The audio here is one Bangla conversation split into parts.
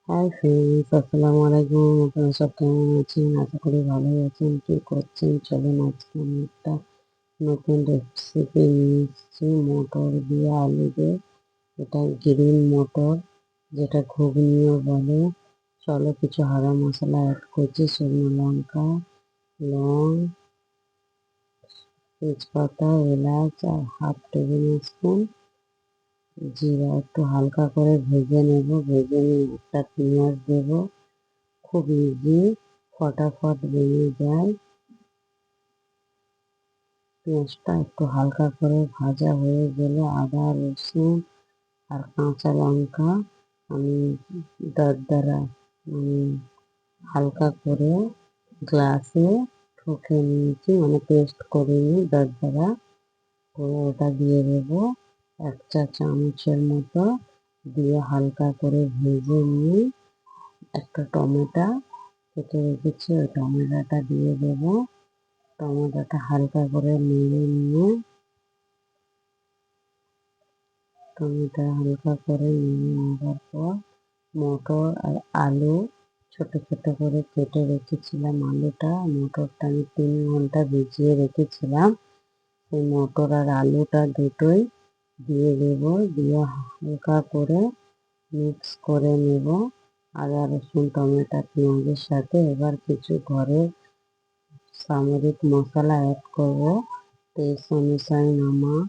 হাই ফ্রেন্ডস, আসসালামু আলাইকুম। আপনারা সব কেমন আছেন? আশা করি ভালোই আছেন। কি করছেন? চলুন আজকে আমি একটা নতুন রেসিপি নিয়ে এসেছি মটর দিয়ে আলু দিয়ে। এটা গ্রিন মটর, যেটা ঘুগনিও বলে। চলো কিছু হারা মশলা অ্যাড করছি, শুকনো লঙ্কা, লং, তেজপাতা, এলাচ আর হাফ টেবিল স্পুন জিরা। একটু হালকা করে ভেজে নেব। ভেজে নিয়ে একটা পেঁয়াজ দেবো। খুব ইজি, ফটাফট বেরিয়ে যায়। পেঁয়াজটা একটু হালকা করে ভাজা হয়ে গেলে আদা, রসুন আর কাঁচা লঙ্কা আমি দরদরা মানে হালকা করে গ্লাসে ঠুকে নিয়েছি, মানে পেস্ট করে নিয়ে দরদরা করে ওটা দিয়ে দেবো 1 চা চামচের মতো। দিয়ে হালকা করে ভেজে নিয়ে একটা টমেটো কেটে রেখেছি, ওই টমেটোটা দিয়ে দেবো। টমেটোটা হালকা করে নেড়ে নিয়ে নেওয়ার পর মটর আর আলু ছোট ছোট করে কেটে রেখেছিলাম। মটরটা আমি 3 ঘন্টা ভিজিয়ে রেখেছিলাম। সেই মটর আর আলুটা দুটোই দিয়ে দেবো। দিয়ে হালকা করে মিক্স করে নেব আদা, রসুন, টমেটো, পেঁয়াজের সাথে। এবার কিছু ঘরের সামরিক মশলা অ্যাড করবো। টেস্ট অনুসারে নমক,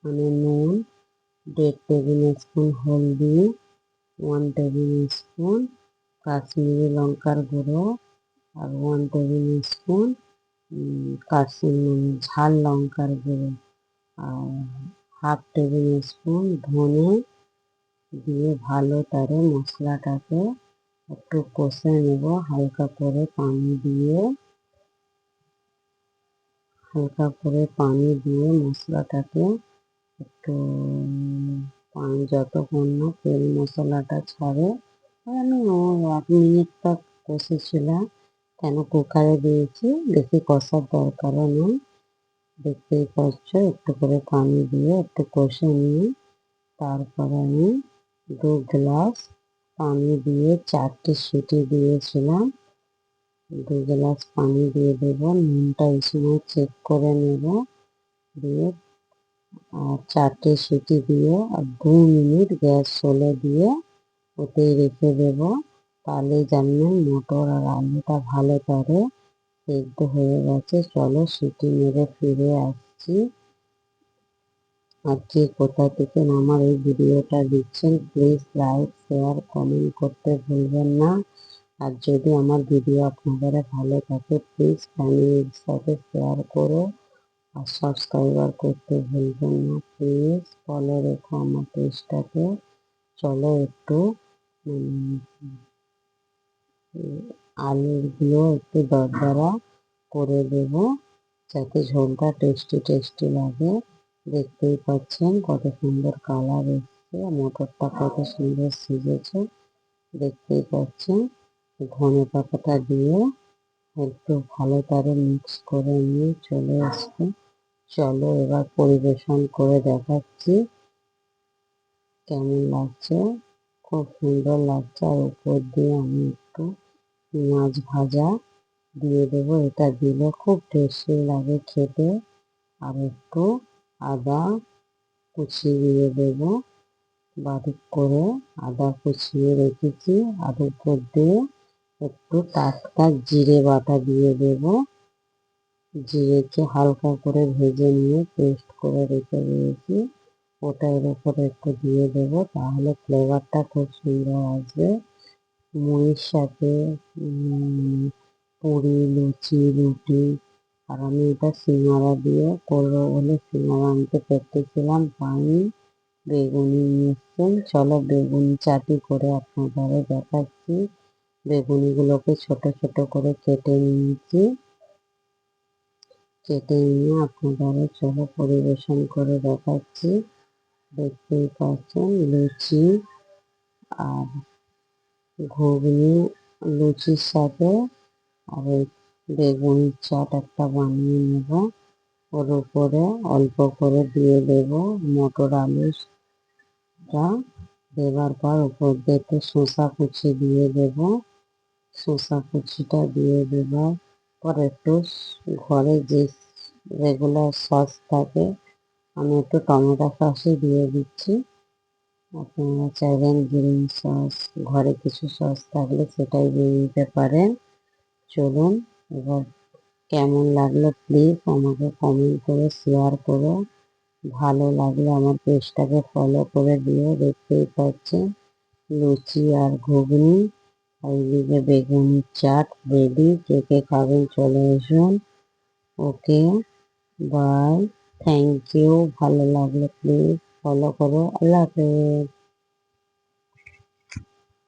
মানে নুন, 1.5 টেবিল স্পুন হলদি, 1 টেবিল স্পুন কাশ্মীরি লঙ্কার গুঁড়ো আর 1 টেবিল স্পুন কাশ্মীরি ঝাল লঙ্কার গুঁড়ো আর হাফ 1 টেবিল স্পুন ধনে দিয়ে ভালো করে মশলাটাকে একটু কষে নেব। হালকা করে পানি দিয়ে মশলাটাকে একটু যতক্ষণ না তেল মশলাটা ছাড়ে। আমি 1 মিনিট কষেছিলাম, কেন কুকারে দিয়েছি, বেশি কষার দরকারও নেই। দেখতেই পাচ্ছ, একটু করে পানি দিয়ে একটু কষে নিয়ে তারপরে আমি 2 গ্লাস পানি দিয়ে 4টে সিটি দিয়েছিলাম। 2 গ্লাস পানি দিয়ে দেবো। নুনটা এই সময় চেক করে নেব। দিয়ে আর 4টে সিটি দিয়ে আর 2 মিনিট গ্যাস স্লো দিয়ে ওতেই রেখে দেবো। তাহলেই জানবেন মটর আর আলুটা ভালো করে সেদ্ধ হয়ে গেছে। চলো সিটি মেরে ফিরে আসছি। আর কে কোথা থেকে আমার এই ভিডিওটা দিচ্ছেন, প্লিজ লাইক, শেয়ার, কমেন্ট করতে ভুলবেন না। আর যদি আমার ভিডিও আপনাদের ভালো থাকে, প্লিজ ফ্যামিলির সাথে শেয়ার করো আর সাবস্ক্রাইবার করতে ভুলবেন না। প্লিজ ফলো রেখো আমার পেজটাকে। চলো একটু আলুগুলো একটু দরদরা করে দেব, যাতে ঝোলটা টেস্টি টেস্টি লাগে। দেখতেই পাচ্ছেন কত সুন্দর কালার এসছে, মটরটা কত সুন্দর সিজেছে। দেখতেই পাচ্ছেন। ধনে পাতাটা দিয়ে একটু ভালো করে মিক্স করে নিয়ে চলে আসছে। চলো এবার পরিবেশন করে দেখাচ্ছি কেমন লাগছে। খুব সুন্দর লাগছে। আর উপর দিয়ে আমি একটু পেঁয়াজ ভাজা দিয়ে দেবো। এটা দিলে খুব টেস্টি লাগে খেতে। আর একটু আদা কুচি দিয়ে দেবো, বারিক করে আদা কুচিয়ে রেখেছি। আর উপর দিয়ে একটু টাটকা জিরে বাটা দিয়ে দেবো। জিরেকে হালকা করে ভেজে নিয়ে পেস্ট করে রেখে দিয়েছি, ওটা এর উপরে একটু দিয়ে দেবো, তাহলে ফ্লেভারটা খুব সুন্দর আসবে। মুড়ির সাথে পুরি, লুচি, রুটি। আর আমি এটা সিঙ্গারা দিয়ে করবো বলে সিঙ্গারা আনতে পেরেছিলাম, পাইনি। বেগুনি নিয়ে এসছেন, চলো বেগুনি চাটি করে আপনাদের দেখাচ্ছি। বেগুনিগুলোকে ছোট ছোট করে কেটে নিয়েছি। কেটে নিয়ে আপনাদের চলো পরিবেশন করে দেখাচ্ছি। দেখতেই পাচ্ছেন লুচি আর ঘুগনি, লুচির সাথে আর এই বেগুনির চাট একটা বানিয়ে নেব। ওর উপরে অল্প করে দিয়ে দেব মটর আলুটা। দেবার পর উপর দিয়ে একটু শসা কুচি দিয়ে দেব। শসা কুচিটা দিয়ে দেবার পর একটু ঘরে যে রেগুলার সস থাকে, আমি একটু টমেটো সসই দিয়ে দিচ্ছি। আপনারা চাইবেন গ্রিন সস, ঘরে কিছু সস থাকলে সেটাই দিয়ে দিতে পারেন। চলুন এবার কেমন লাগলো প্লিজ আমাকে কমেন্ট করে শেয়ার করো। ভালো লাগলে আমার পেজটাকে ফলো করে দিও। দেখতেই পাচ্ছেন লুচি আর ঘুগনি, এইদিকে বেগুনের চাট রেডি। কে কে খাবেন চলে আসুন। ওকে, বাই, থ্যাংক ইউ। ভালো লাগলে প্লিজ ফলো করো। আল্লাহ হাফেজ।